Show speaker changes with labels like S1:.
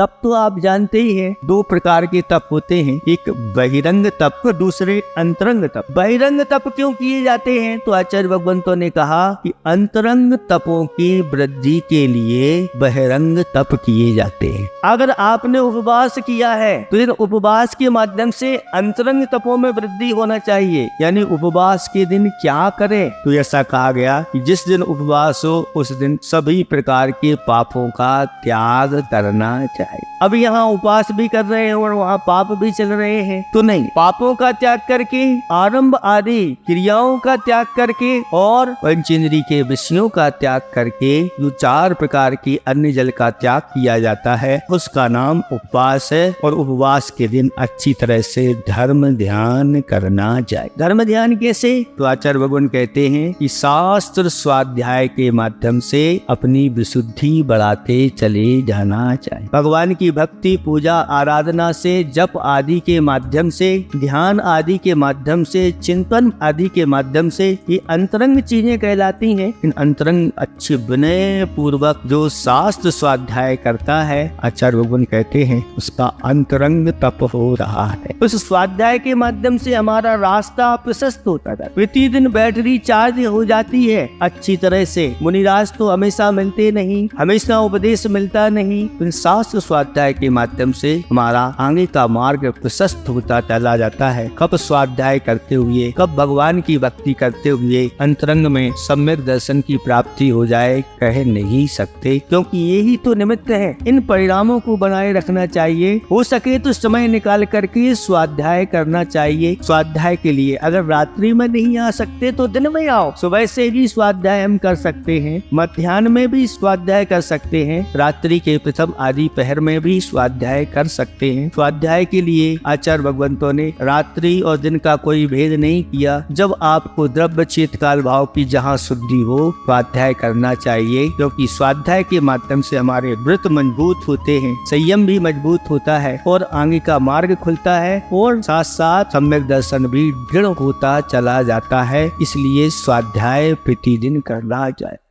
S1: तप तो आप जानते ही हैं, दो प्रकार के तप होते हैं, एक बहिरंग तप, दूसरे अंतरंग तप। बहिरंग तप क्यों किए जाते हैं? तो आचार्य भगवंतों ने कहा कि अंतरंग तपों की वृद्धि के लिए बहिरंग तप किए जाते हैं। अगर आपने उपवास किया है तो इन उपवास के माध्यम से अंतरंग तपों में वृद्धि होना चाहिए। यानी उपवास के दिन क्या करें? तो ऐसा कहा गया कि जिस दिन उपवास हो उस दिन सभी प्रकार के पापों का त्याग करना चाहिए। अब यहाँ उपवास भी कर रहे हैं और वहाँ पाप भी चल रहे हैं, तो नहीं, पापों का त्याग करके, आरंभ आदि क्रियाओं का त्याग करके और पंचेंद्रिय के विषयों का त्याग करके जो 4 प्रकार की अन्न जल का त्याग किया जाता है उसका नाम उपवास है। और उपवास के दिन अच्छी तरह से धर्म ध्यान करना चाहिए। धर्म ध्यान कैसे? तो आचार्य भगवान कहते हैं कि शास्त्र स्वाध्याय के माध्यम से अपनी विशुद्धि बढ़ाते चले जाना चाहिए। भगवान की भक्ति, पूजा, आराधना से, जप आदि के माध्यम से, ध्यान आदि के माध्यम से, चिंतन आदि के माध्यम से ये अंतरंग चीजें कहलाती हैं। इन अंतरंग अच्छे विनय पूर्वक जो शास्त्र स्वाध्याय करता है, आचार्य भगवान कहते हैं उसका अंतरंग तप हो रहा है। उस स्वाध्याय के माध्यम से हमारा रास्ता प्रशस्त होता है, प्रतिदिन बैटरी चार्ज हो जाती है अच्छी तरह से। मुनिराज तो हमेशा मिलते नहीं, हमेशा उपदेश मिलता नहीं। इन शास्त्र स्वाध्याय के माध्यम से हमारा आगे का मार्ग प्रशस्त होता चला जाता है। कब स्वाध्याय करते हुए, कब भगवान की भक्ति करते हुए अंतरंग में सम्यक दर्शन की प्राप्ति हो जाए कह नहीं सकते, क्योंकि यही तो निमित्त है। इन परिणामों को बनाए रखना चाहिए। हो सके तो समय निकाल करके स्वाध्याय करना चाहिए। स्वाध्याय के लिए अगर रात्रि में नहीं आ सकते तो दिन में आओ। सुबह से भी स्वाध्याय हम कर सकते हैं, मध्याह्न में भी स्वाध्याय कर सकते हैं, रात्रि के प्रथम आदि पहर में भी स्वाध्याय कर सकते हैं। स्वाध्याय के लिए आचार्य भगवंतों ने रात्रि और दिन का कोई भेद नहीं किया। जब आपको द्रव्य चेत काल भाव की जहाँ शुद्धि हो स्वाध्याय करना चाहिए, क्योंकि स्वाध्याय के माध्यम से हमारे व्रत मजबूत होते हैं, संयम भी मजबूत होता है और आगे का मार्ग खुलता है और साथ साथ सम्यक दर्शन भी दृढ़ होता चला जाता है। इसलिए स्वाध्याय प्रतिदिन करना चाहिए।